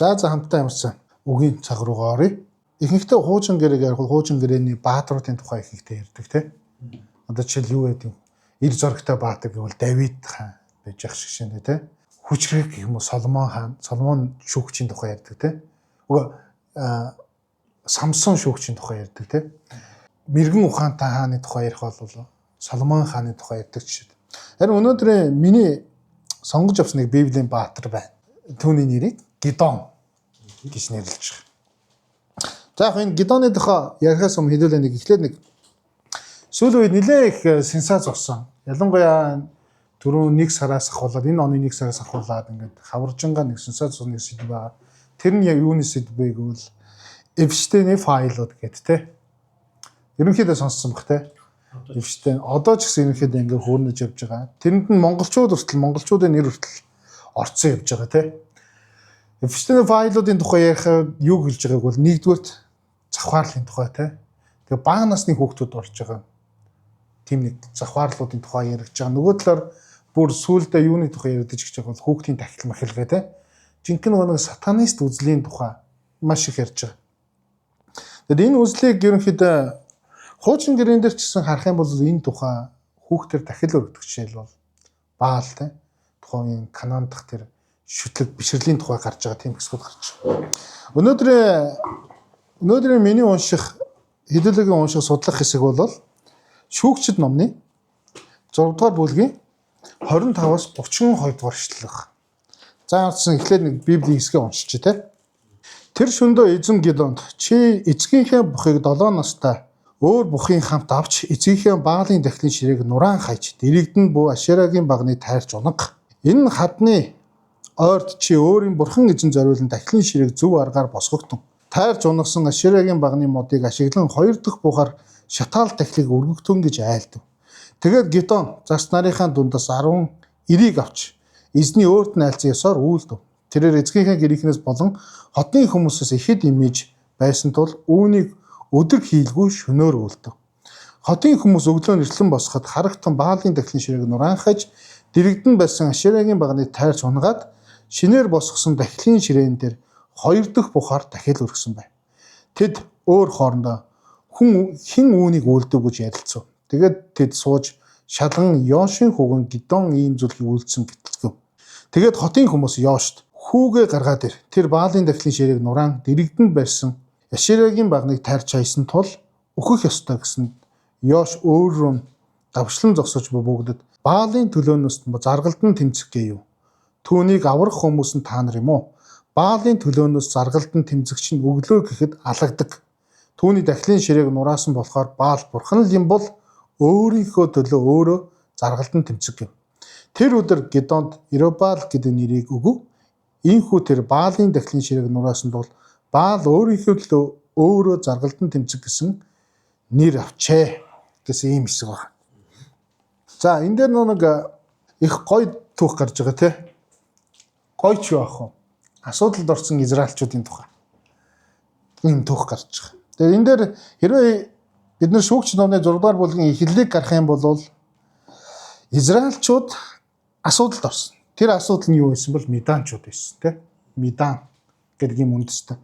За хамтдаа ямарсан үгийн цаг руугаа оръё. Ихэнхдээ хуучин гэрээг ярих хуучин гэрээний баатруудын тухай ихэнхдээ ярьдаг тийм. Одоо жишээл юу гэдэг юм? Ир зоригтой баатар гэвэл Давид хаан байж ах шиг шинэ тийм. Хүчрэг гэх юм уу Соломон хаан, Соломон шүүгчийн тухай ярьдаг тийм. Уг Самсон шүүгчийн тухай ярьдаг тийм. Мэргэн ухаантай хааны тухай ярих бол Соломон хааны тухай ярьдаг жишээ. Харин өнөөдөр миний сонгож авсан нэг Библийн баатар байна. Түүний нэрийг Гидон гэж нэрлэж байгаа. За яг энэ Гидоны тухай ярихаас өмнө хэлүүлээ нэг эхлээд нэг сүүлийн үед нэлээ их сенсац болсон. Ялангуяа түрүүн нэг сараас ахуулаад энэ оны нэг сараас ахуулаад ингээд хаваржингаа нэг сенсац нэг сэдв байгаа. Тэр нь яг юуны сэдв вэ гэвэл Эпштейний файлууд гэдэг те. Ерөнхийдөө сонссон бах те. Эпштейн одоо ч гэсэн ерөнхийдөө ингээд хөөрнөж явж байгаа. Тэрэнд нь монголчуудын нэр хүртэл орцсон явж байгаа те. Эпштейний файлуудын тухай ярих юу хэлж байгааг бол нэгдүгээр завхаарлын тухай те. Тэгээ бага насны хүүхдүүд орж байгаа. Тим нэг завхаарлуудын тухай яригдж байгаа. Нөгөө талаар бүр сүүлдээ юуны тухай яригдж гэж байгаа бол хүүхдийн тахил махилгээ те. Жинхэнэ нэг сатанист үзлийн тухай маш их ярьж байгаа. Тэгэхээр энэ үзлийг ерөнхийдөө хуучин гэрэн дээр ч гэсэн харах юм бол энэ тухай хүүхдээр тахил өргөдөг жишээл бол Баал те. Тухайн Канаан дахь тэр шүтлэг бишрэлийн тухай гарч байгаа тийм хэсгүүд гарч байгаа. Өнөөдрийн миний унших хэдүүлгийн унших судлах хэсэг бол шүүгчд номны 6 дугаар бүлгийн 25-аас 32 дугаар эшлэл. За эхлээд нэг Библийн хэсгээ уншиж те. Тэр шөндөө эзэн Гидонд чи эцгийнхээ бухыг 7 настай өөр бухын хамт авч эцгийнхээ Баалын дахлын ширээг нураан хайж дэрэгдэн бүү Ашерагийн багны тайрч унаг. Энэ хадны ойрт чи өөрийн бурхан эзэн зориулсан дахлын ширээг зөв аргаар босгогдсон. Тайрч унагсан Ашерагийн багны модыг ашиглан 2 дахь бухаар шатаал дахлыг өргөгдөн гэж айлдав. Тэгээд Гидон зарц нарынхаа дундаас 10 эрийг авч эзний өөрт нь айлцсан ёсоор үйлдэв. Тэрээр эцгийнхээ гэрийнхнээс болон хотны хүмүүсээс ихэд имэж байсан тул үүнийг өдөр хийлгүй шөнөөр үйлдэв. Хотын хүмүүс өглөө нэртлэн босоход харагтан Баалын дахлын ширээг нураанхаж дэрэгдэн байсан Ашерагийн багны тайрч унгаад шинээр босгосон дахлын ширээн дээр 2 дахь бухаар дахил өргсөн байна. Тэд өөр хоорондоо хэн үүнийг үйлдэв гэж ярилцав. Тэгээд тэд сууж шалган Йошийн хүүгэн Гидон ийм зүйлийг үйлдсэн гэтэлцгэв. Тэгээд хотын хүмүүс Йошт хүүгээ гаргаад ир. Тэр Баалын дахлын ширээг нураан дэрэгдэнд барьсан Ашерагийн багныг тайрч хайсан тул өөхөх ёстой гэсэн Йош өөрөө давшлан зогсож бөгөөдөд Баалын төлөөнөөс заргалдан тэмцэх гэв. Түүнийг аврах хүмүүс нь та нар юм уу? Баалын төлөөнөөс заргалдан тэмцэгч нь өглөө гэхэд алагдаг. Түүний дахлын ширээг нураасан болохоор Баал бурхан л юм бол өөрийнхөө төлөө өөрөө заргалдан тэмцэх гэв. Тэр өдөр Гидонд Иробаал гэдэг нэрийг өгөв. Ийхүү тэр Баалын дахлын ширээг нураасан тул Баал өөрийнхөө төлөө өөрөө заргалдан тэмцэх гэсэн нэр авчээ гэсэн ийм хэсэг байна. За энэ дээр нэг их гоё түүх гарч байгаа те. Гоё ч яах вэ? Асуудалд орсон израилчуудын тухай. Ийм түүх гарч байгаа. Тэгээ энэ дээр хэрвээ бид нар шүүгч номны 6 дугаар бүлгийн эхлэлийг гарах юм бол израилчууд асуудалд орсон. Тэр асуудал нь юу байсан бол Меданчууд байсан те. Медан гэдэг юм үндэстэй.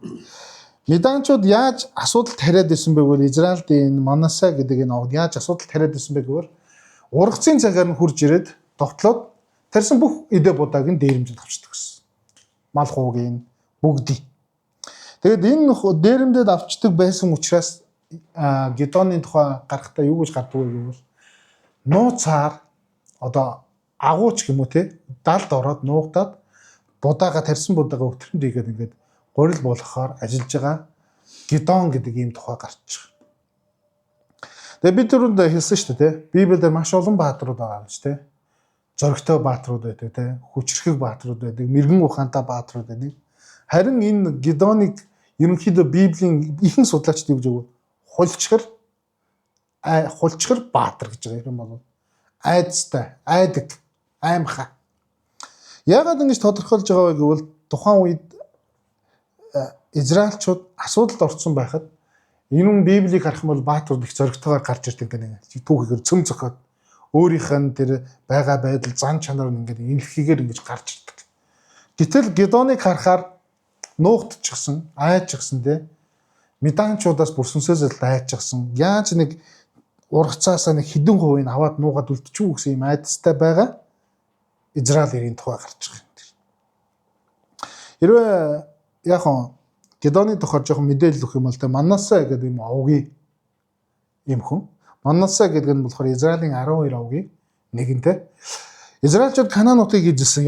Меданчууд яаж асуудал тариад байсан бэ гэвэл Израильд энэ Манаса гэдэг энэ огт яаж асуудал тариад байсан бэ гэвэл ургацын цагаар нь хурж ирээд довтлоод тарьсан бүх эдэ будааг нь дээрэмжэд авчдаг гэсэн. Мал хуугийн бүгдий. Тэгээд энэ дээрэмдэд авчдаг байсан учраас Гидоны тухай гарахтаа юу гэж гардаг вэ гэвэл нууцаар одоо агууч юм уу те далд ороод нуугдаад будаага тарьсан будаага өтөрөнд игээд ингээд горил болгохоор ажиллаж байгаа Гидон гэдэг ийм тухай гарч байгаа. Тэгээ бид түрүүнд хэлсэн шүү дээ те Библиэд маш олон баатрууд байгаа гэж те зоригтой баатрууд байдаг те хүчрхэг баатрууд байдаг мэрэгэн ухаантай баатрууд байдаг. Харин энэ Гидоныг ерөнхийдөө Библийн ихэнх судлаачид юу гэж өгөө хулчгар баатар гэж байгаа юм бол айдастай айдаг аймхаа. Яагаад ингэж тодорхойлж байгаа вэ гэвэл тухайн үед израилчууд асуудалд орсон байхад энэ Библийг харах юм бол баатарууд их зоригтойгоор гарч ирдэг гэдэг түүхээр цөм цохоод өөрийнх нь тэр байгаа байдал зан чанар нь ингээд инлхийгээр ингэж гарч ирдэг. Гэтэл Гидоныг харахаар нуугдчихсан, айжчихсан те. Меданчуудаас бүр сүнсээс айжчихсан. Яаж нэг ургацаасаа нэг хэдэн хувийг аваад нуугаад үлдчихв гэсэн юм айдастай байгаа Израилийн тухай гарч байгаа юм. Хэрвээ яг хоо Гедоны тухай жоохон мэдээлэл өгөх юм бол те Манассе гэдэг юм овгийн юм хүн. Манассе гэдэг нь болохоор Израилийн 12 овгийн нэгэнтэй. Израильчууд Канаануудыг эзэлсэн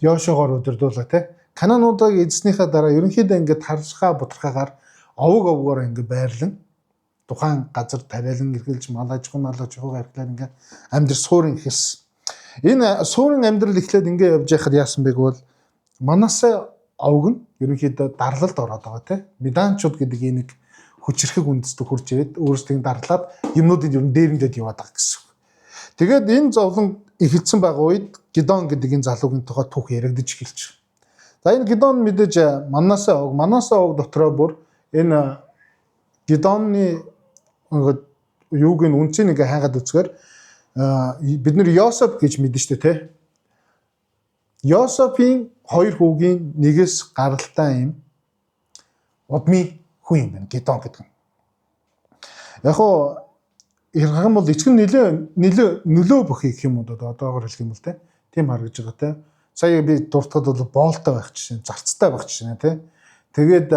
Йошуагоор өдөрдүүлээ те. Канаануудыг эзэснийхаа дараа ерөнхийдөө ингээд таршгаа бутархаагаар овгоор ингээд байрлан тухайн газар тариалан эргэлж мал аж ахуйгаа эрхлээд ингээд амьдрал суурин эхэлсэн. Энэ суурин амьдрал эхлээд ингээд явж байхад яасан бэ гэвэл Манассе овг нь ерөнхийдөө дарлалд ороод байгаа те. Меданчууд гэдэг энэ нэг хүчрхэг үндэстэг хурж ирээд өөрсдийн дарлаад юмнуудыг ер нь дээрэндээ яваад байгаа гэсэн. Тэгээд энэ зовлон эхэлсэн байгаа үед Гедон гэдэг энэ залуугийн тухай түүх яригдж эхэлж байна. За энэ Гедон мэдээж Манассе овг дотроо бүр энэ Гедоны юуг нь үнцнийг хайгаад үзгээр бид нэр Йосеф гэж мэдэн штэ те. Йосефийн хоёр хүүгийн нэгээс гаралтай юм удмын хүн юм байна Гедон гэдэг нь. Яг хоо ярих юм бол эцэг нь нөлөө бөхий гэх юм уу одоогоор хэлэх юм бол те. Тийм харагдаж байгаа те. Сая би дуртахад бол боолтой байх жишээ, зарцтай байх жишээ те. Тэгээд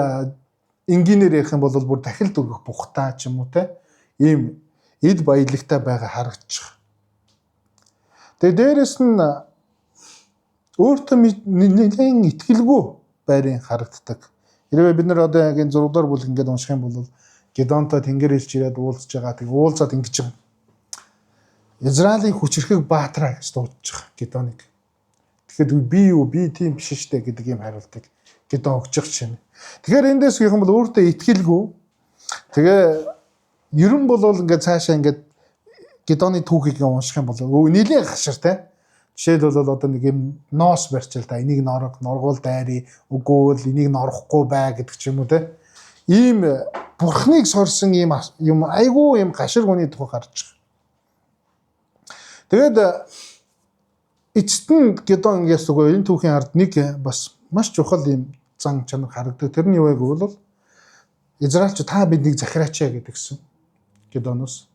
энгийнээр ярих юм бол бүр дахил дүргэх бухтай ч юм уу те. Ийм эд баялагтай байгаа харагдаж байгаа. Тэгээд дээрэс нь өөртөө нэгэн итгэлгүй байрын харагддаг. Хэрвээ бид нар одоо яг энэ 6 дугаар бүлэг ингээд унших юм бол Гедонтой тэнгэр хэлж ирээд уулзж байгаа. Тэг уулзаад ингэж байгаа. Израилийн хүчрхэг баатраа гэж дуудаж байгаа Гедоныг. Тэгэхэд би тийм биш штэ гэдэг юм хариултыг Гедон өгч байгаа чинь. Тэгэхээр эндээс гэх юм бол өөртөө итгэлгүй. Тэгээ ерөн бол ингээд цаашаа ингээд Гедоны түүхийг унших юм бол нэлээд гашар те. Жишээлбэл одоо нэг юм ноос барьчил та энийг норгуул дайрий үгүй л энийг норхгүй бай гэдэг ч юм уу те. Ийм бурхныг сорсон юм айгүй юм гашир хүний тухай гарч байгаа. Тэгээд эцэст нь Гедон ингээс үгүй энэ түүхийн ард нэг бас маш чухал юм зан чанар харагддаг. Тэр нь юу вэ гэвэл Израильч та биднийг захираач гэдэгсэн Гедоноос.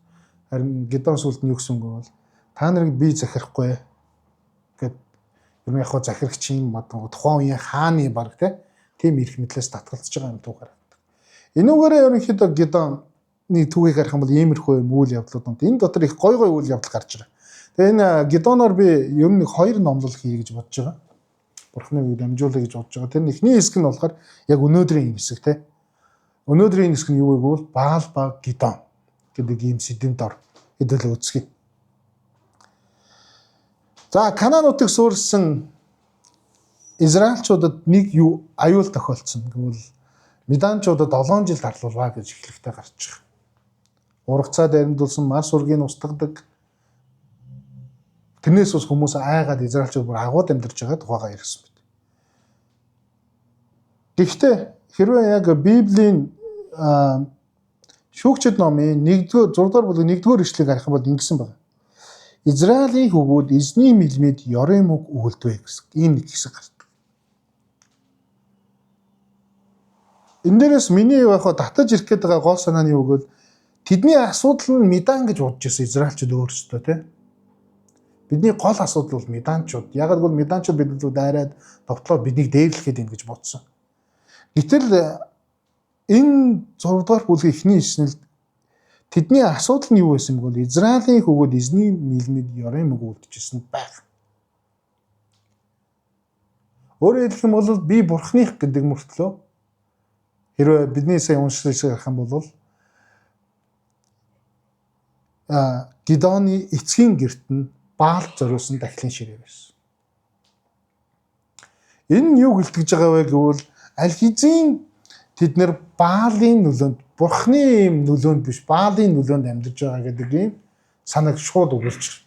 Харин Гедон сүлд нь юу гэсэн үг бол та нарыг би захирахгүй гэд ер нь яг хоо захирагч юм тухайн үеийн хааны баг тийм эрх мэдлээс татгалзаж байгаа юм түүхээр. Энүүгээрээ ерөнхийдөө Гедоны түүхийг харах юм бол иймэрхүү юм үйл явдлууд нь энэ дотор их гой үйл явдал гарч байгаа. Тэгээ энэ Гедоноор би ер нь 2 номлол хий гэж бодож байгаа. Бурхныг дамжуулъя гэж бодож байгаа. Тэр нь эхний хэсэг нь болохоор яг өнөөдрийн хэсэг те. Өнөөдрийн хэсэг нь юу вэ гэвэл Баал ба Гедон гэдэг ийм сэдвийн дор хэдүүлээ үзье. За Канаануудыг суурьсан Израильчуудад нэг юу аюул тохиолдсон гэвэл Меданчуудад 7 жил дарлуулваа гэж эхлэхдээ гарч байгаа. Ургацаа даримдуулсан Марс ургийг устгадаг. Тэрнээс ус хүмүүс айгаад Израильчууд бүр агууд амьдарч байгаа тухайгаа ярьсан мэт. Гэхдээ хэрвээ яг Библийн шүүгчд номын 1-р 6 дугаар бүлгийн 1-р ишлэгийг харах юм бол ингэсэн байна. Израилийн хөвгүүд эзний мэлмид ёрын мөг өгөлдвэ гэсэн ийм нэг хэсэг гардаг. Энэ дээрээс миний яг татаж ирэх гээд байгаа гол санааны үг бол тэдний асуудал нь Медан гэж бодож байсан Израильчууд өөрсдөө тийм. Бидний гол асуудал бол Меданчууд. Яг л Меданчууд бидэд дайраад довтлоо биднийг дээрлэхэд юм гэж бодсон. Гэтэл энэ 6 дугаар бүлгийн эхний ишлэлд тэдний асуудал нь юу байсан бэ гэвэл Израилийн хөвгүүд эзний мэлмид ёрын мөг үлдэжсэн байх. Өөрөөр хэлэх юм бол би бурхных гэдэг мөртлөө хэрвээ бидний сая уншилсыг харах юм бол Гедоны эцгийн герт нь Баал зориулсан дахлын ширээ байсан. Энэ нь юу гэлтгэж байгаа вэ гэвэл аль хэзээ тэд нэр Баалын нөлөөнд, бурхны юм нөлөөнд биш, Баалын нөлөөнд амьдарч байгаа гэдэг ийм санааг шууд өгүүлж байна.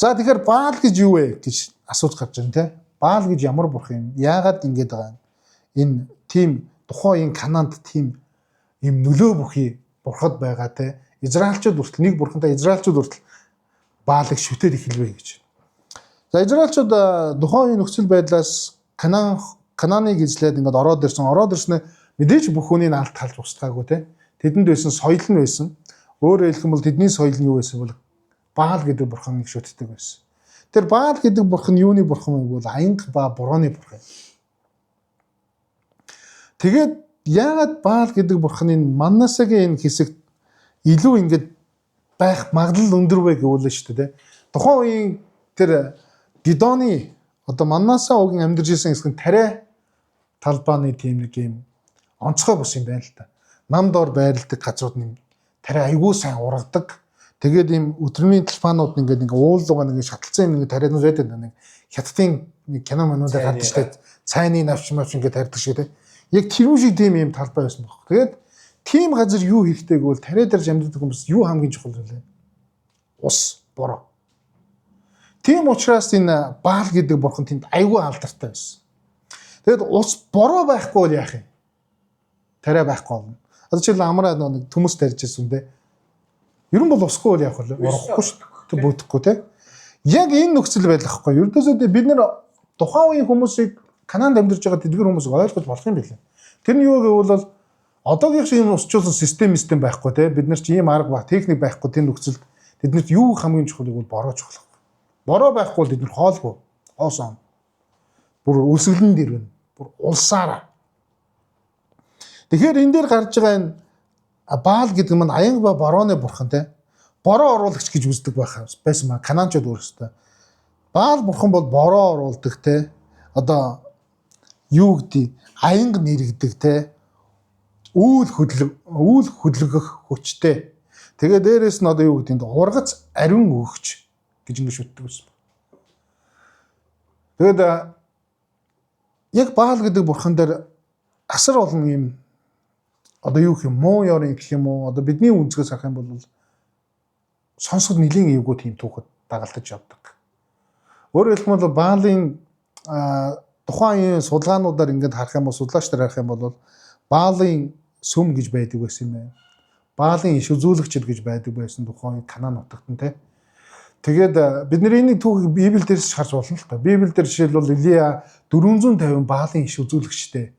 За тэгэхээр Баал гэж юу вэ гэж асууж гарч байна те. Баал гэж ямар бурхан юм? Яагаад ингэж байгаа юм? Энэ тийм тухайн Канаанд тийм юм нөлөө бүхий бурхад байгаа те. Израильчууд хүртэл нэг бурхантай Израильчууд хүртэл Баалыг шүтээд эхэлвэ гэж. За Израильчууд тухайн нөхцөл байдлаас Канаан Кананыг эзлээд ингээд ороод ирснээр мэдээж бүх хүнийг алт талж устгаагүй те. Тэдэнд байсан соёл нь байсан. Өөрөөр хэлэх юм бол тэдний соёл нь юу байсан бол Баал гэдэг бурханыг шүтдэг байсан. Тэр Баал гэдэг бурхан юуны бурхан вэ бол аянга ба бурууны бурхан. Тэгээд яагаад Баал гэдэг бурханы Манасагийн энэ хэсэгт илүү ингээд байх магадлал өндөр вэ гэвэл шүү дээ. Тухайн үеийн тэр Гидоны одоо Манаса угийн амьдарч ирсэн хэсэг нь тариа талбааны тийм нэг юм онцгой бус юм байна л да. Нам доор байрладаг газрууд нь тариа айгүй сайн ургадаг. Тэгээд ийм өдрөмийн талбаанууд ингээд нэг уулуугаа нэг шаталцсан нэг тарианууд байдаг нэг хятадын нэг кино мануудаар гардаг шүү дээ. Цайны навч ингээд тарьдаг шиг те. Яг тэр шиг тийм юм талбай байсан баг. Тэгээд тийм газар юу хийхтэй гэвэл тариа дээр амьдардаг хүмүүс юу хамгийн чухал вэ? Ус, бороо. Тийм учраас энэ Баал гэдэг бурхан тэнд айгүй алдартай байсан. Тэгэд ус бороо байхгүй бол яах юм? Тариа байхгүй болно. Одоо жишээл амраа нэг төмөс тарьж ирсэн дээ. Ер нь бол усгүй бол яах вэ? Урахгүй шүү дээ. Бөөдөхгүй те. Яг энэ нөхцөл байдал ахгүй. Ердөөсөө бид нэр тухайн үеийн хүмүүсийг Канаанд амьдарч байгаа тэдгэр хүмүүсийг ойлгож болох юм билээ. Тэр нь юу гэвэл одоогийн шиг энэ усчлуулсан систем байхгүй те. Бид нар чи ийм арга ба техник байхгүй тэр нөхцөлд тэднэрт юу хамгийн чухал вэ? Бороо чухал. Бороо байхгүй бол бид нар хоолгүй. Хоосон. Бүр үлсгэлэн дээр байна. Бүр улсаараа. Тэгэхээр энэ дээр гарч байгаа энэ Баал гэдэг нь аянга ба борооны бурхан те. Бороо оруулагч гэж үздэг байсан маа Канаанчууд өөрсдөө. Баал бурхан бол бороо оруулдаг те. Одоо юу гэдэг аянга нэрэгдэг те. Үйл хөдлөгөх хүчтэй. Тэгээ дээрэс нь одоо юу гэдэг нь ургац ариун өгч гэж ингэ шүтдэг байсан. Тэгээд яг Баал гэдэг бурхан дээр асар олон юм одоо юу гэх юм муу ёрын гэх юм уу одоо бидний үнцгээс харах юм бол сонсоход нэлийн эвгүй тийм түүхэд дагалдаж явдаг. Өөрөөр хэлбэл Баалын тухайн судалгаануудаар ингээд харах юм бол судлаачдаар харах юм бол Баалын сүм гэж байдаг байсан юм байна. Баалын иш үзүүлэгчд гэж байдаг байсан тухайн Канаан нутагт нь те. Тэгээд бид нэр энийг түүхийг Библиэлдээс харж болно л та. Библиэлд жишээлбэл Илия 450 Баалын иш үзүүлэгчтэй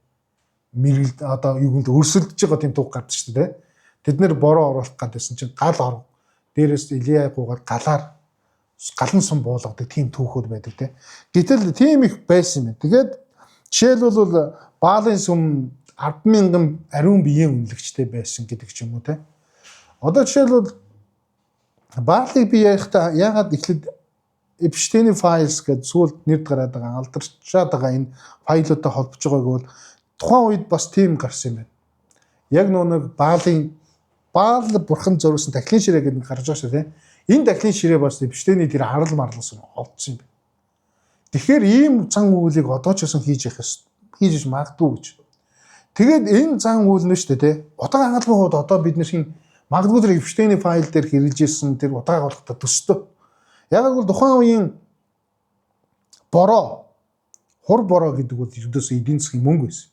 мэрэгд одоо юу гэнэ өрсөлдөж байгаа тийм түүх гардаг шүү дээ. Тэд нэр бороо оруулах гэдсэн чинь гал ор дээрээс Илия гуугаар галан сум буулгадаг тийм түүхүүд байдаг те. Гэтэл тийм их байсан юм. Тэгээд жишээлбэл Баалын сүм 10,000 ариун биеийн үнэлэгчтэй байсан гэдэг ч юм уу те. Одоо жишээлбэл Баалыг би яахта яагаад эхлээд Epstein files гэдэг сүүлд нэрд гараад байгаа алдарчаад байгаа энэ файлуудтай холбож байгааг бол тухайн үед бас тийм гарсан юм байна. Яг нэг Баал бурхан зориулсан дахлын ширээ гэдэг гарч байгаа шүү тийм. Энэ дахлын ширээ бас Epstein-ийн тэр харал марлсан олдсон юм байна. Тэгэхээр ийм зан үйлийг одоо ч гэсэн хийж магадгүй гэж. Тэгээд энэ зан үйл нь шүү дээ тийм. Утга хангалтгүй хууд одоо бид нэрийн магадгүй тэр Epstein-ийн файл дээр хэрэгж ирсэн тэр утгаа агуулгатай төстэй. Яг л тухайн үеийн хур бороо гэдэг бол ердөөсөө эдийн засгийн мөнгө байсан.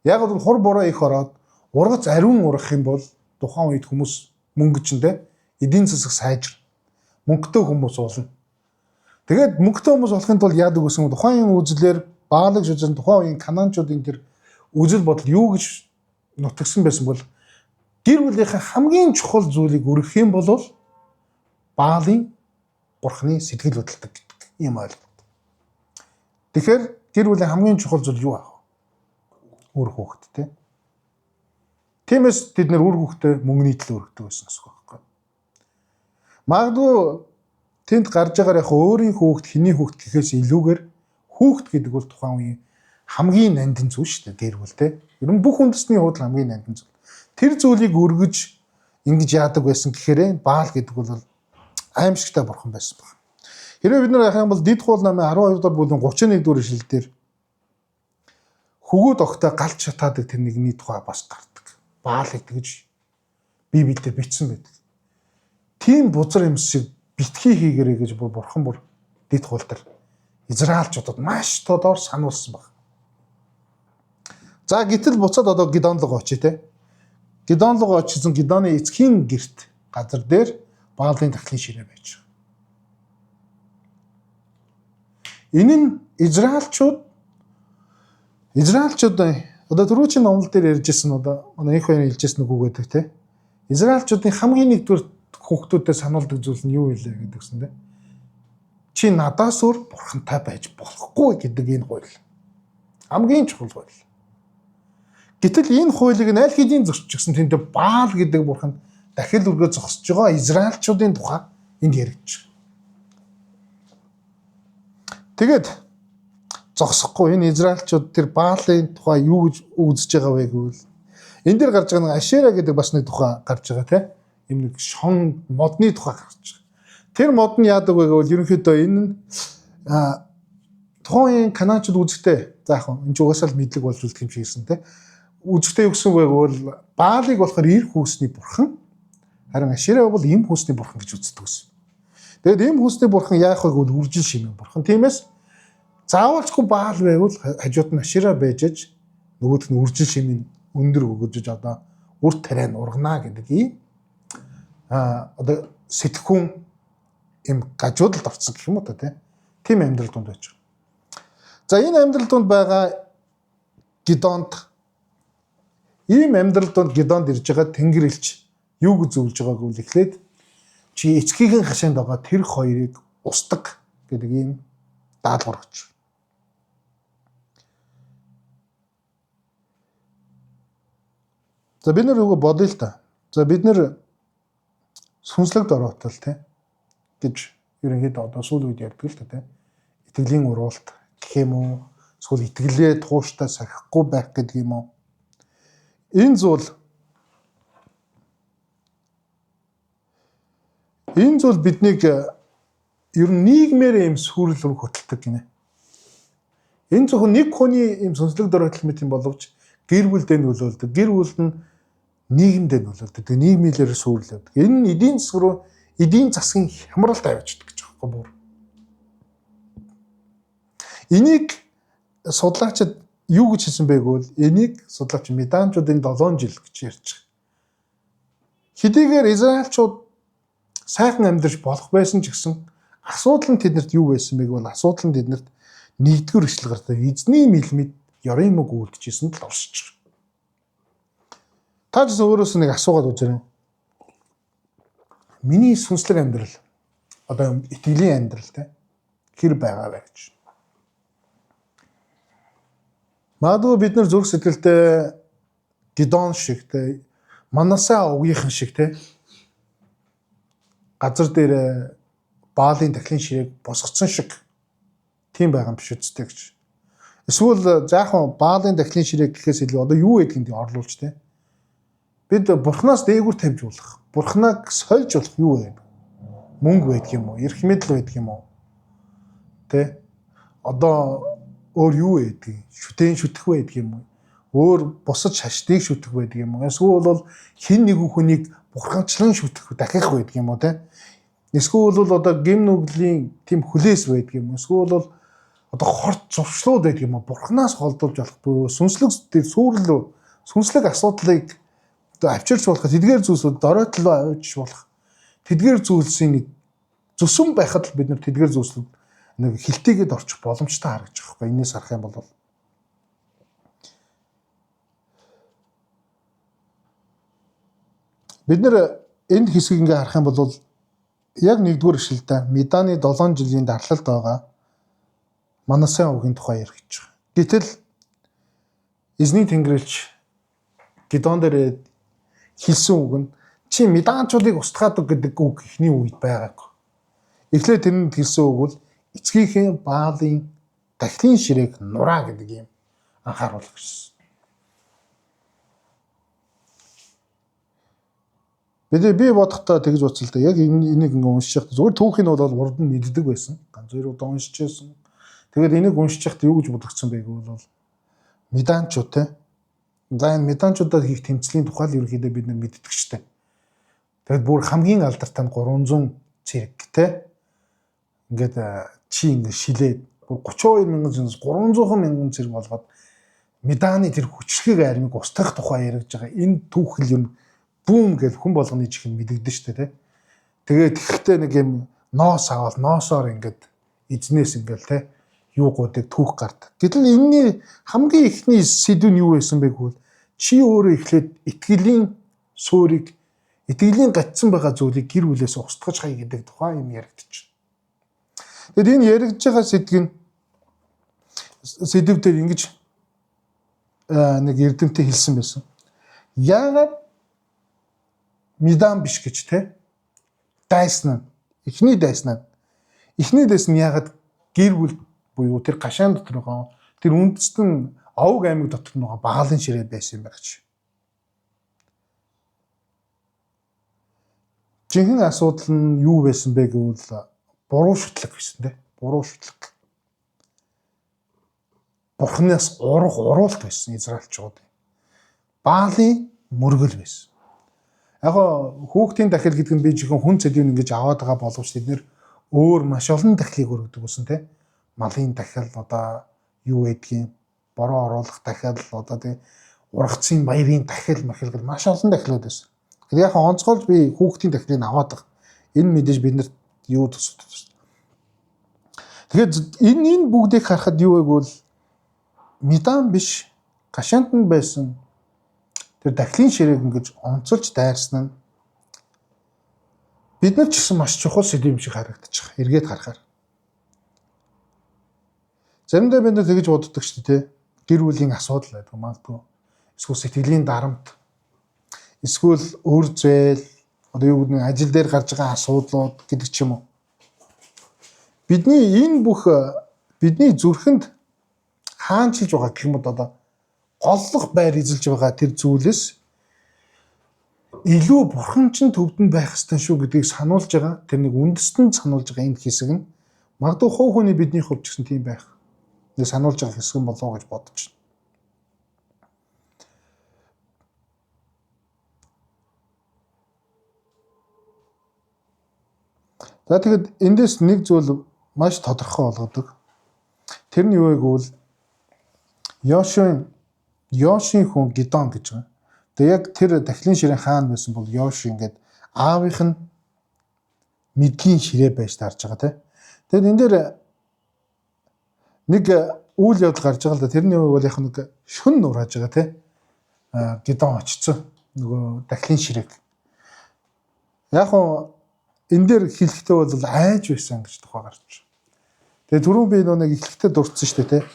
Яг л хур бороо их ороод ургац ариун ургах юм бол тухайн үед хүмүүс мөнгө чиндээ эдийн засаг сайжир. Мөнгөтэй хүмүүс болно. Тэгээд мөнгөтэй хүмүүс болохын тулд яадаг гэсэн тухайн үзлэр Баалыг шүжин тухайн үеийн Канаанчуудын тэр үзэл бодол юу гэж нутагсан байсан бол гэр бүлийнхээ хамгийн чухал зүйлийг өргөх юм бол Баалын бурхны сэтгэл хөдлөлт гэдэг юм ойлголт. Тэгэхээр гэр бүлийн хамгийн чухал зүйл юу аах вэ? Үр хүүхэд те. Тиймээс тэд нэр үр хүүхдээ мөнгөний төлөө өргөдөг байсан гэсэн үг байхгүй. Магадгүй тэнд гарч байгаа яг өөрийн хүүхэд хэний хүүхэд гэхээс илүүгээр хүүхэд гэдэг бол тухайн үеийн хамгийн нандин зүйл шүү дээ гэр бүл те. Ер нь бүх үндэсний хувьд хамгийн нандин зүйл. Тэр зүйлийг өргөж ингэж яадаг байсан гэхээр Баал гэдэг бол аимшигтай бурхан байсан баг. Хэрвээ бид нар яах юм бол Дэд хуул намын 12 дугаар бүлгийн 31 дугаар ишлэл дээр хөгөөд огтой галт шатаадаг тэр нэгний тухай бас гардаг. Баал гэж Библиэлд бичсэн байдаг. Тийм бузар юмсыг битгий хийгэрэй гэж бурхан Дэд хуул дээр Израильчуудад маш тодор сануулсан баг. За гэтэл буцаад одоо Гидон руу очие те. Гидон руу очсон Гидоны эцгийн герт газар дээр Баалын дахлын ширээ байж байгаа. Энэ нь Израильчууд Израильчууд одоо түрүүчийн номлол дээр ярьжсэн одоо манай их баярын хэлжсэн үг гэдэг те. Израильчуудын хамгийн нэгдүгээр хүүхдүүдэд сануулдаг зүйл нь юу вэ гэдэгсэн те. Чи надаас өөр бурхантай байж болохгүй гэдэг энэ хууль. Хамгийн чухал хууль. Гэтэл энэ хуулийг аль хэдийн зөрчихсөн тэнд Баал гэдэг бурхан дахил өргөө зогсож байгаа Израильчуудын тухай энд яригдж байна. Тэгээд зогсохгүй энэ Израильчууд тэр Баалын тухай юу гэж үзэж байгаа вэ гэвэл энэ дэр гарч байгаа нэг Ашера гэдэг бас нэг тухай гарч байгаа тийм юм нэг шон модны тухай гарч байгаа. Тэр мод нь яадаг вэ гэвэл ерөнхийдөө энэ нь тухайн канаачд үзэхтэй за яг энэ ч угаасаа л мэдлэг болж үлдэх юм шиг ирсэн тийм үзэхтэй юу гэсэн вэ гэвэл Баалыг болохоор ир хүүсний бурхан харин Ашера бол эм хүүсний бурхан гэж үздэг гэсэн. Тэгээд эм хүүсний бурхан яах вэ гэвэл үржил шимэн бурхан. Тиймээс заавалчгүй Баал байвал хажууд нь Ашера байжж нөгөөх нь үржил шимэн өндөр өгөж одоо үр тариа нургана гэдэг ийм одоо сэтгхүүн им гажуудалд орсон гэх юм уу та тийм амьдрал донд байж байгаа. За энэ амьдрал донд байгаа Гидонд ийм амьдрал донд Гидонд ирж байгаа Тэнгэр элч юу гэж зөвлөж байгааг үл эхлээд чи эцгийнхэн хашаанд байгаа тэр хоёрыг устдаг гэдэг ийм даалгавар өгч. За бид нар нөгөө бодъё л та. За бид нар сүнслэгд ороотол гэж ерөнхийдөө одоо сүүл үед ярьдаг л та итгэлийн уралт гэх юм уу эсвэл итгэлээ тууштай сахихгүй байх гэдэг юм уу энэ зүйл биднийг ер нь нийгмээр юм сүрэл рүү хөтэлдэг гинэ. Энэ зөвхөн нэг хүний юм сүнслэг дөрөөлөл мэт юм боловч гэр бүлдээ нөлөөлдөг. Гэр бүл нь нийгэмдээ нөлөөлдөг. Нийгмийлэр сүрлэдэг. Энэ нь эдийн засаг руу эдийн засгийн хямралд авчдаг гэж байгаа юм бүр. Энийг судлаачид юу гэж хэлсэн бэ гэвэл энийг судлаач Меданчуудын 7 жил гэж ярьж байгаа. Хэдийгээр Израильчууд сайхан амьдарч болох байсан ч гэсэн асуудал нь тэднэрт юу байсан бэ гэвэл асуудал нь тэднэрт нэгдүгээр ишлэл гардаг. Эзний мэлмид ёрын мөг үлдчихсэн л оршиж байгаа. Та ч өөрөөс нэг асуугаад үзээрэй. Миний сүнслэг амьдрал одоо итгэлийн амьдрал хэр байгаа вэ гэж. Магадгүй бид нар зүрх сэтгэлдээ Гидон шиг Манасаа овгийнхан шиг газар дээр Баалын дахлын ширээг босгоцсон шиг тийм байгаа юм биш үстэй гэж. Эсвэл заахан Баалын дахлын ширээг гэхээс илүү одоо юу гэдгийг орлуулж бид бурхнаас дээгүүр тавьж болох, бурхнаг сольж болох юу вэ? Мөнгө байдаг юм уу? Эрх мэдэл байдаг юм уу? Одоо өөр юу байдаг? Шүтэн шүтэх байдаг юм уу? Өөр бусад шашдыг шүтэх байдаг юм уу? Эсвэл бол хэн нэгэн хүнийг бурханчлан шүтэх дахих байдаг юм уу Эсвэл бол одоо гим нүглийн тийм хүлээс байдаг юм уу? Эсвэл бол одоо хорт зуршлууд байдаг юм уу? Бурханаас холдуулж болох буюу сүнслэг сүрэл сүнслэг асуудлыг авчирч болох тэдгээр зүйлсүүд доройтлоо авч болох тэдгээр зүйлсийн нэг зүсэн байхад л бид нар тэдгээр зүйлсүүд нэг хилтэйгээд орчих боломжтой харагдаж байгаа байхгүй. Энээс харах юм бол бид нар энэ хэсгийг ингээ харах юм бол яг нэгдүгээр ишлэлдээ Меданы 7 жилийн дарлалд байгаа Манасай овгийн тухай яригдж байгаа. Гэтэл эзний тэнгэрлэгч Гидон дээр хэлсэн үг нь чи Меданчуудыг устгаадаг гэдэг үг ихний үед байгаагүй. Эхлээд тэрэнд хэлсэн үг бол эцгийнхээ Баалын дахлын ширээг нураа гэдэг юм анхааруулга гэсэн. Би бодохдоо тэгж бодсон л да. Яг энийг ингээ уншиж байхдаа зүгээр түүхийн нь бол урд нь мэддэг байсан. Ганц хоёр удаа уншиж байсан. Тэгээд энийг уншиж байхдаа юу гэж бодогдсон бэ гэвэл Меданчууд За энэ Меданчуудад хийх тэмцлийн тухай л ерөнхийдөө бид нар мэддэг штеп. Тэгэд бүр хамгийн алдартай нь 300 цэрэг ингээд чи ингээд шилээд бүр 32,000 300,000 цэрэг болгоод Меданы тэр хүчрхэг армийг устгах тухай яригдж байгаа. Энэ түүхэл юм бүүм гэж хүн болгоны чихэн мэдэгдэн штэ Тэгээд тэгэхдээ нэг юм ноос аваад ноосоор ингээд эзнээс ингээд юугуудыг түүх гардаг. Гэтэл энэний хамгийн ихний сэдв нь юу байсан бэ гэвэл чи өөрөө эхлээд итгэлийн суурийг итгэлийн гацсан байгаа зүйлийг гэр бүлээс устгаж хай гэдэг тухай юм яригдчих. Тэгэд энэ яригдж байгаа сэдв дээр ингэж нэг эрдэмтэд хэлсэн байсан. Яагаад медам биш гэж те дайсан нь эхний дайсан нь яагаад гэр бүл буюу тэр гашаан дотор байгаа тэр үндэстэн овг аймаг дотор байгаа баалын ширээ байсан юм байна гэж. Жинхэнэ асуудал нь юу байсан бэ гэвэл буруу шүтлэг байсан те. Буруу шүтлэг. Бурханаас уруулт байсан израильчууд. Баалын мөргөл байсан. Яг хүүхдийн дахил гэдэг нь би жихэн хүн цэдвийг ингэж аваад байгаа боловч тэд нэр өөр маш олон дахилыг өргөдөг гэсэн те. Малын дахил одоо юу гэдгийг бороо оруулах дахил одоо тий ургацын баярын дахил махилгал маш олон дахилуд байсан. Тэгэхээр яг онцгойлж би хүүхдийн дахилыг аваад байгаа. Энэ мэдээж биднэрт юу тусдаг. Тэгэхээр энэ бүгдийг харахад юу вэ гэвэл медам биш гашаант нь байсан тэр дахилын ширээг ингэж онцолж дайрсан нь бид нар ч гэсэн маш чухал сэдв юм шиг харагдчих. Эргээд харахаар. Заримдаа бид нар тэгэж боддог шүү дээ. Гэр бүлийн асуудал байдаг магадгүй. Эсвэл сэтгэлийн дарамт. Эсвэл өр зээл, одоо юу гэдэг нь ажил дээр гарч байгаа асуудлууд гэдэг ч юм уу. Бидний энэ бүх бидний зүрхэнд хаанчилж байгаа гэх юм одоо голлох байр эзэлж байгаа тэр зүйлээс илүү бурханчин төвдөнд байх ёстой шүү гэдгийг сануулж байгаа. Тэр нэг үндэстэн сануулж байгаа энэ хэсэг нь магадгүй хувь хүний бидний хувьд ч гэсэн тийм байх. Нэг сануулж байгаа хэсэг нь болов гэж бодож байна. За тэгэд эндээс нэг зүйл маш тодорхой болгодог. Тэр нь юу вэ гэвэл Йошийн хүн Гидон гэж байна. Тэгээ яг тэр дахилын ширээн хаан байсан бол Йош ингээд аавынх нь мэдгийн ширээ байж таарж байгаа тийм. Тэгэд энэ дээр нэг үйл явдал гарч байгаа л да. Тэрний үе бол яг нэг шүн нурааж байгаа тийм. Гидон очсон нөгөө дахилын ширээг. Яг энэ дээр хэлэхдээ бол айж байсан гэж тухай гарч байна. Тэгээ түрүүн би нэг эхлэхдээ дурдсан шүү дээ тийм.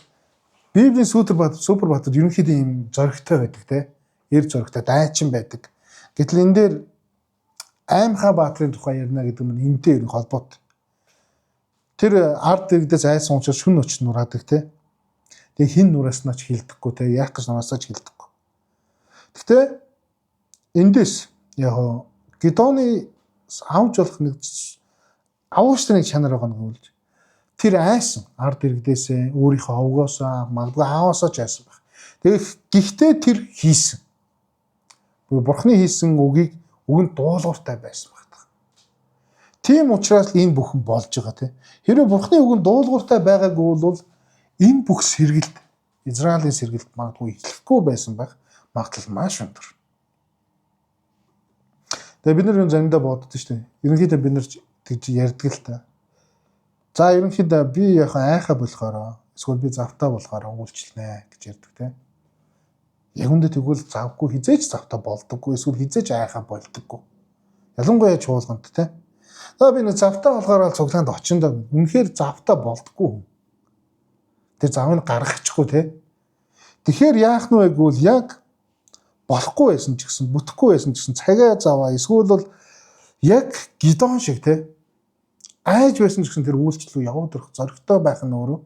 Библийн Супербаатар ерөнхийдөө юм зоригтой байдаг тийм. Эр зоригтой дайчин байдаг. Гэтэл энэ дээр Аймхай баатрын тухай ярина гэдэг нь энтэй ер нь холбоотой. Тэр ард иргэдээс айсан учраас шүн очиж нураадаг тийм. Тэгээ хин нурааснаа ч хилдэхгүй тийм. Яах гэж нураасаа ч хилдэхгүй. Гэхдээ эндээс яг Гидоны авж болох нэг авууштай нэг чанар байгаа нь гэвэл тэр айсан ард иргэдээсээ өөрийнхөө овгоосоо магадгүй ааваасаа ч айсан байх. Тэгээ гэхдээ тэр хийсэн. Бурхны хийсэн үгийг үгэнд дуулууртай байсан байна. Тийм учраас энэ бүхэн болж байгаа тийм. Хэрэв Бурхны үгэнд дуулууртай байгаагүй бол энэ бүх сэргэлт Израилийн сэргэлт магадгүй эхлэхгүй байсан байх магадлал маш өндөр. Тэгээ бид нар заримдаа боддог шүү дээ. Ерөнхийдөө бид нар тэгж ярьдаг л та. За ерөнхийдөө би яхаа айхаа болохоор эсвэл би завтаа болохоор үйлчлэнэ гэж ярьдаг тийм. Яг үндэ тэгвэл завгүй хизээч завтаа болдоггүй эсвэл хизээч айхаа болдоггүй. Ялангуяа чуулганд тийм. За би нэг завтаа болохоор цуглаанд очинд үнэхээр завтаа болдоггүй. Тэр завыг гаргачихгүй тийм. Тэгэхээр яах нь вэ гэвэл яг болохгүй байсан ч гэсэн бүтэхгүй байсан ч гэсэн цагаа заваа эсвэл бол яг Гидон шиг тийм. Айж байсан ч гэсэн тэр үйлчлэл явуулах зоригтой байх нь өөрөө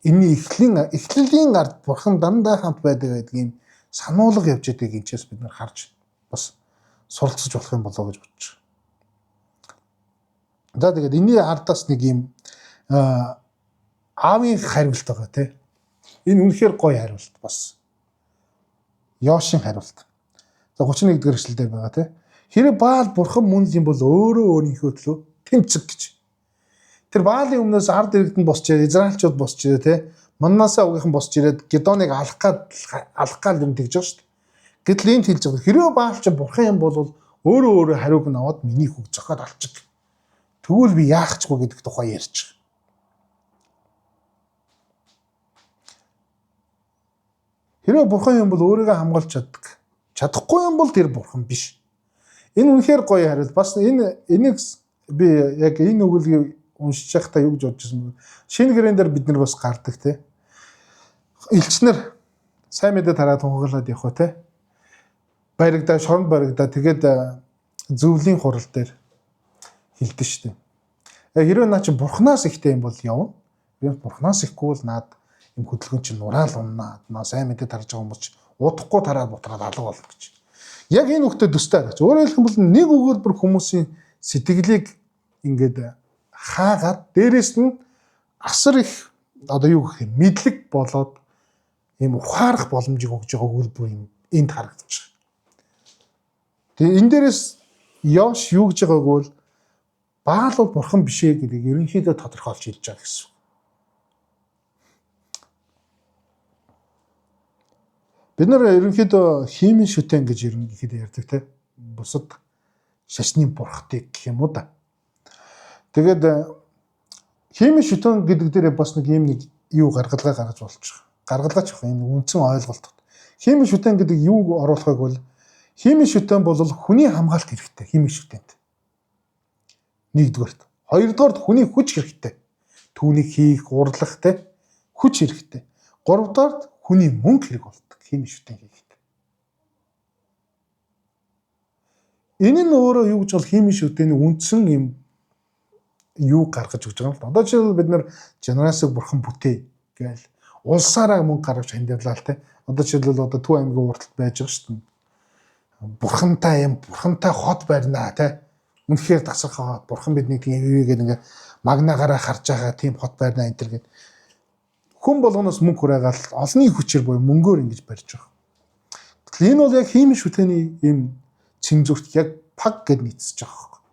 энэ эхлэлийн ард бурхан дандаа хамт байдаг гэдгийг сануулга явж байгааг энэчээс бид нар харж бас суралцж болох юм болоо гэж бодож байна. За тэгээд энэний ардаас нэг юм аавын хариулт байгаа тийм. Энэ үнэхээр гоё хариулт бас. Йошийн хариулт. За 31 дэх эшлэл дээр байгаа тийм. Хэрэв Баал бурхан мөн юм бол өөрөө өөрийнхөө төлөө тэмцэг гэж. Тэр Баалын өмнөөс ард иргэд нь босч ирээд Израильчууд босч ирээд те маннасаа угийнхан босч ирээд Гидоныг алах гал юм тэгж байгаа шүү дээ. Гэтэл энд хэлж байгаа хэрэв Баал ч бурхан юм бол өөрөө хариуг нь аваад миний хүүг зохиод алчих. Тэгвэл би яах чгүй гэдэг тухай ярьж байгаа. Хэрвээ бурхан юм бол өөрийгөө хамгаалж чаддаг. Чадахгүй юм бол тэр бурхан биш. Энэ үнэхээр гоё хариулт. Бас энийг би яг энэ өгүүлгийг уншиж байхдаа юу гэж бодож байсан бэ? Шинэ гэрэн дээр бид нар бас гардаг те. Элчнэр сайн мэдээ тараад хунгалаад явах те. Баригдаа, шоронд баригдаа тэгээд зөвлөлийн хурал дээр хилдэж штэ. Хэрвээ наа чи бурханаас ихтэй юм бол явна. Хэрвээ бурханаас ихгүй бол наад юм хөдөлгөөн чинь нураал уннаа. Наа сайн мэдээ тарж байгаа хүмүүс ч удахгүй тараад бутраад алга болно гэж. Яг энэ хөлтөд төстэй гэж. Өөрөөр хэлбэл нэг өгүүлбэр хүмүүсийн сэтгэлийг ингээд хаагаад дээрэс нь асар их одоо юу гэх юм мэдлэг болоод ийм ухаарах боломжийг өгж байгаа өгүүлбэр юм энд харагдаж байна. Тэгээ энэ дээрээс Йош юу гэж байгааг бол Баал бол бурхан биш ээ гэдгийг ерөнхийдөө тодорхойлж хэлж байгаа гэсэн. Бид нар ерөнхийдөө химийн шүтэн гэж ерөнхийдөө ярьдаг те. Бусад шашны бурхтыг гэх юм уу да. Тэгээд химийн шүтэн гэдэг дээр бас нэг юм нэг юу гаргалгаа гаргаж болж байгаа. Гаргалгаач их энэ үндсэн ойлголт. Химийн шүтэн гэдэг юуг оруулахыг бол химийн шүтэн бол хүний хамгаалалт хэрэгтэй химийн шүтэнд. Нэгдүгээрт. Хоёрдугаарт хүний хүч хэрэгтэй. Түүнийг хийх, урлах те хүч хэрэгтэй. Гуравдугаарт хүний мөнгө хэрэг болдог химийн шүтэн хийхэд. Энэ нь өөрөө юу гэж бол химийн шүтэний үндсэн юм юу гаргаж өгч байгаа юм л. Одоо жишээлбэл бид нар Жанаасыг бурхан бүтээ гээл улсаараа мөнгө гаргаж хандиалаа л те. Одоо жишээлбэл одоо Төв аймгийн урталт байж байгаа шүү дээ. Бурхантай хот барина те. Үнэхээр тасархаа хот. Бурхан биднийг тийм ивэгээд ингээ магнаагаараа харж байгаа тийм хот барина энэ төр гэд. Хүн болгоноос мөнгө хүрээгээл олонний хүчээр буюу мөнгөөр ингэж барьж байгаа. Тэгэхээр энэ бол яг химийн шүтэний юм цэнзүрт яг паг гэд нийцэж байгаа.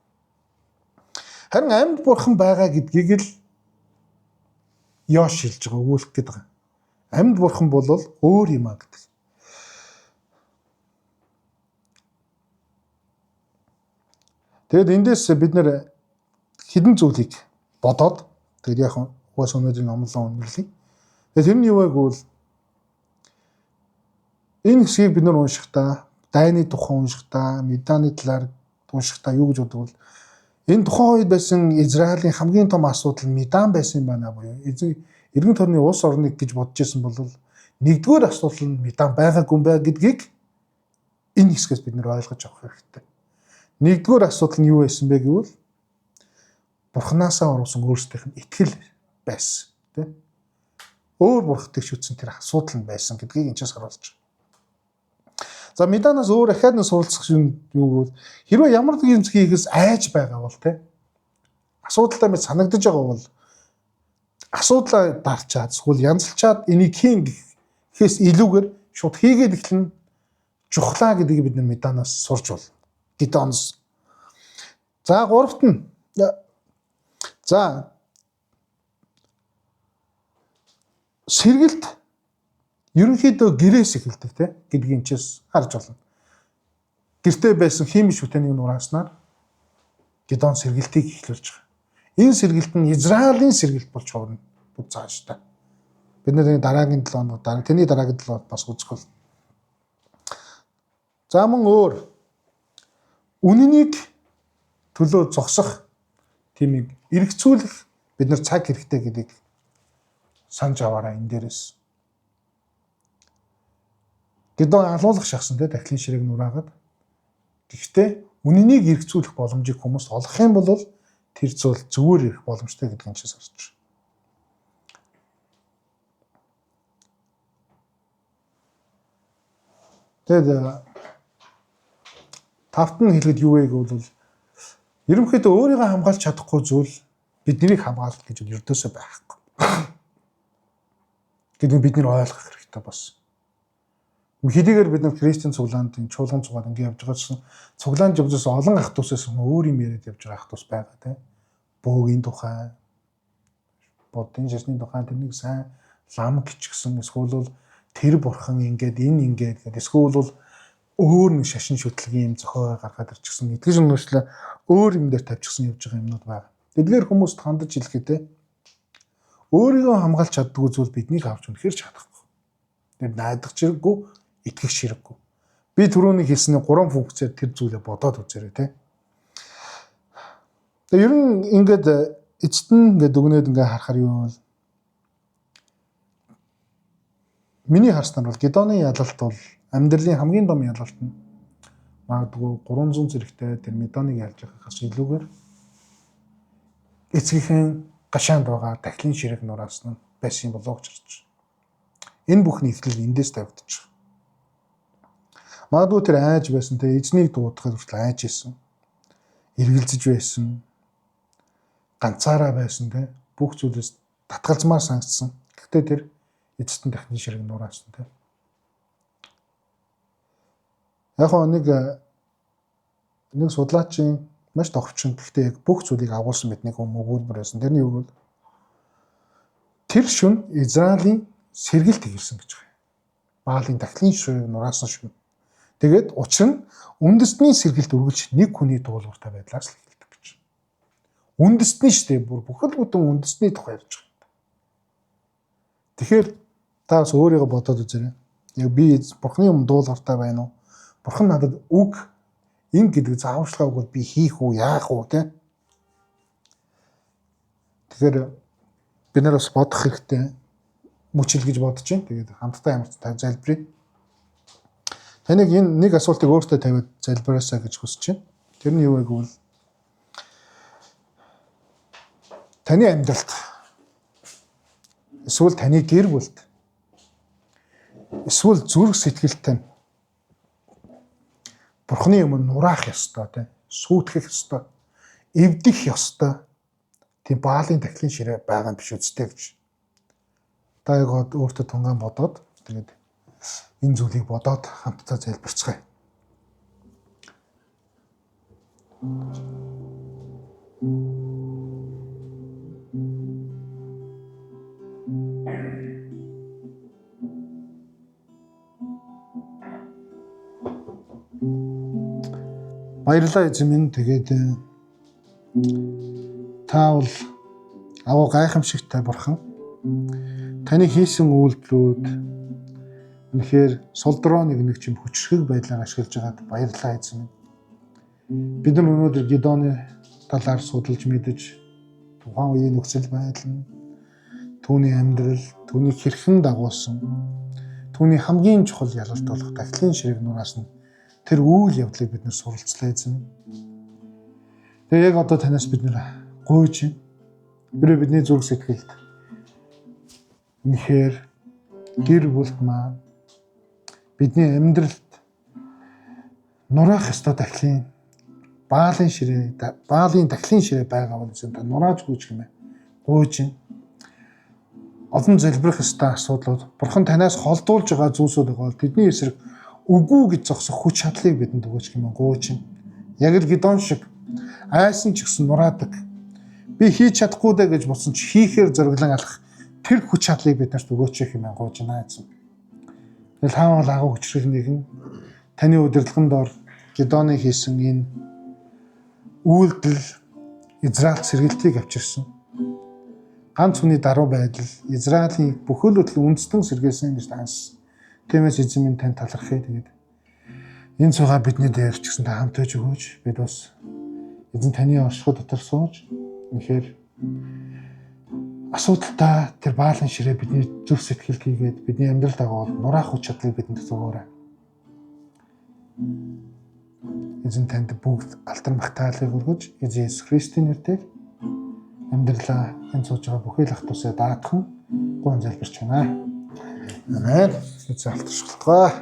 Харин амьд бурхан байгаа гэдгийг л Йош хэлж байгаа өгүүлэх гээд байгаа. Амьд бурхан бол өөр юм а гэдэг. Тэгэд эндээс бид нэр хідэн зүйлийг бодоод тэгээд яг уус өнөөдрийн номлон үнэрлэе. Тэгээд тэр нь юу вэ гэвэл энэ хэсгийг бид нар уншихдаа дайны тухай уншихдаа Меданы талаар уншихдаа юу гэж бодвол энэ тухайн үед байсан Израилийн хамгийн том асуудал Медан байсан юм байна буюу эргэн тойрны улс орныг гэж бодож байсан бол нэгдүгээр асуудал нь Медан байгаагүй юм байна гэдгийг энэ хэсгээс бид нэр ойлгож авах хэрэгтэй. Нэгдүгээр асуудал нь юу байсан бэ гэвэл бурхнаасаа оруулсан өөрсдийнх нь итгэл байсан тийм. Өөр бурхтыг шүтсэн тэр асуудал нь байсан гэдгийг энэчээс харуулж байна. За Меданаас өөр ахаад нь суралцах юм юу гэвэл хэрвээ ямар нэгэн зүйл хийхээс айж байгаа бол тийм асуудалтай мэд санагдаж байгаа бол асуудлаа дарчаад эсвэл янзлчаад энийг хийн гэхээс илүүгээр шууд хийгээд эхлэн чухлаа гэдгийг бид Меданаас сурч болно. Гидеоноос. За гуравт нь за сэргэлт ерөнхийдөө гэрээс эхэлдэг те гэдгийг ч харж болно. Гэртээ байсан химийн шүтэнийг нурааснаар Гидеон сэргэлтийг эхлүүлж байгаа. Энэ сэргэлт нь Израилийн сэргэлт болж хувирна. Бүгд цааш та. Бид нэр дараагийн 7 хоног тэрний дараагийн 7 хоног бас үзэх бол. За мөн өөр үнэнийг төлөө зогсох тийм эргцүүлэх бид нар цаг хэрэгтэй гэдгийг санаж аваарай энэ дээрээс. Гидеон алуулах шахсан те дахлын ширээг нураагаад. Гэхдээ үнэнийг эргцүүлэх боломжийг хүмүүс олох юм бол тэр зүйл зүгээр ирэх боломжтой гэдгийг ч сарч байна. Тэгээд тавт нь хэлэхэд юу вэ гэвэл ерөнхийдөө өөрийгөө хамгаалж чадахгүй зүйл биднийг хамгаалах гэж ердөөсөө байхгүй. Гэдгийг бид нэр ойлгох хэрэгтэй бас. Хэдийгээр бид нар христийн цуглаанд чуулган цугаад ингэ явж байгаа гэсэн цуглаан живжээс олон ах дүүсээс өөр юм яриад явж байгаа ах дүүс байгаа тийм. Бөөгийн тухай, бодгийн шашны тухай тэрнийг сайн лам гिचгсэн эсвэл тэр бурхан ингээд энэ ингээд гэдэг эсвэл өөр нэг шашин шүтлэгийн юм зохиогоо гаргаад ирчихсэн. Итгэж өнөөшлөө өөр юм дээр тавьчихсан явж байгаа юмнууд байна. Тэдгээр хүмүүст хандаж хэлэхдээ өөрийгөө хамгаалж чаддгүй зүйл биднийг авч үнэхээр чадахгүй. Тэр найдах хэрэггүй, итгэх хэрэггүй. Би түрүүний хэлсний 3 функцээр тэр зүйлээ бодоод үзээрэй те. Тэгээ ер нь ингээд эцэст нь ингээд дүгнээд ингээд харахаар юу бол миний харснаар бол Гедоны ялалт бол амьдралын хамгийн том ялалт нь магадгүй 300 зэрэгтэй тэр Медоныг ялж байхаас илүүгээр эцгийнхэн гашаанд байгаа дахлын ширэг нураас нь байсан болоо гэж харж байна. Энэ бүхний эхлэл эндээс тавигдчих. Магадгүй тэр айж байсан те эзнийг дуудахад хүртэл айж байсан. Эргэлзэж байсан. Ганцаараа байсан те бүх зүйлээс татгалзмаар санагдсан. Гэхдээ тэр эцэст нь дахлын ширэг нураас нь те. Яг нэг судлаачийн маш товчхон гэхдээ яг бүх зүйлийг агуулсан мэднийг өгүүлбэр байсан. Тэрний үг бол тэр шөнө Израилийн сэргэлт ирсэн гэж байна. Баалын дахлын ширэг нураас нь шөнө. Тэгээд учир нь үндэстний сэргэлт үргэлж нэг хүний дуулууртай байдлаас л эхэлдэг гэж. Үндэстний штэ бүр бүхэл бүтэн үндэстний тухай ярьж байгаа. Тэгэхээр та бас өөрийгөө бодоод үзээрэй. Яг би бурхны өмнө дуулууртай байна уу? Бурхан надад үг ин гэдэг зааварчилгааг бол би хийх үү, яах уу те. Тэгэхээр бид нар бас бодох хэрэгтэй мөчл гэж бодож байна. Тэгээд хамтдаа ямар ч залбирая. Таныг энэ нэг асуултыг өөртөө тавиад залбираасаа гэж хүсэж байна. Тэр нь юу вэ гэвэл таны амьдралд эсвэл таны гэр бүлд эсвэл зүрх сэтгэлтэй бурхны өмнө нураах ёстой те сүйтгэх ёстой эвдэх ёстой тийм баалын дахлын ширээ байгаа юм биш үстэй гэж та яг өөртөө тунгаан бодоод тэгээд энэ зүйлийг бодоод хамтдаа залбирцгаая. Баярлалаа эзэн минь. Тэгээд та бол аваа гайхамшигтай бурхан. Таны хийсэн үйлдэлүүд үнэхээр солдроо нэг чим хүчрхэг байдлаар ашиглаж байгаад баярлалаа эзэн минь. Бид нар өнөөдөр Гедоны талаар судалж мэдэж тухайн үеийн нөхцөл байдал нь түүний амьдрал, түүнийг хэрхэн дагуулсан, түүний хамгийн чухал ялалт болох дахлын ширэг нураас нь тэр үйл явдлыг бид нэр суралцлаа эзэн. Тэгээ яг одоо танаас бид нэр гуйж байна. Өөрөө бидний зүрх сэтгэлд үнэхээр гэр бүлд маань бидний амьдралд нураах ёстой дахлын баалын дахлын ширээ байгаа бол эзэн та нурааж гүйж гэмээр гуйж байна. Олон залбирах ёстой асуудлууд бурхан танаас холдуулж байгаа зүйлсүүд байгаа бол тэдний эсрэг үгүй гэж зогсох хүч чадлыг бидэнд өгөөч гэмээр гуйж байна. Яг л Гедон шиг айсан ч гэсэн нураадаг. Би хийж чадахгүй даа гэж бодсон ч хийхээр зориглон алах тэр хүч чадлыг биднэрт өгөөч гэмээр гуйж байна эзэн. Тэгэл хаавал агуу хүчрэг нэгэн таны удирдлагын дор Гедоны хийсэн энэ үйлдэл Израиль сэргэлтийг авчирсан. Ганц хүний даруй байдал Израилийн бүхэл бүтэн үндэстэн сэргээсэн гэж таасан. Тиймээс эзэн минь тань талархъя. Тэгээд энэ цугаа бидний дээр ч гэсэн та хамт байж өгөөч. Бид бас эзэн таны оршихуй дотор сууж үнэхээр асуудалтай тэр баалан ширээ бидний зүрх сэтгэлд хийгээд бидний амьдралд байгаа нураах хүч чадлыг бидэнд өгөөрэй. Эзэн танд бүгд алдар магтаалыг өргөж эзэн Есүс Христийн нэрээр амьдралаа энэ сууж байгаа бүхэл ах тусаа даатхан гон залбирч байна. Амен. Эзэн алдаршуултгай.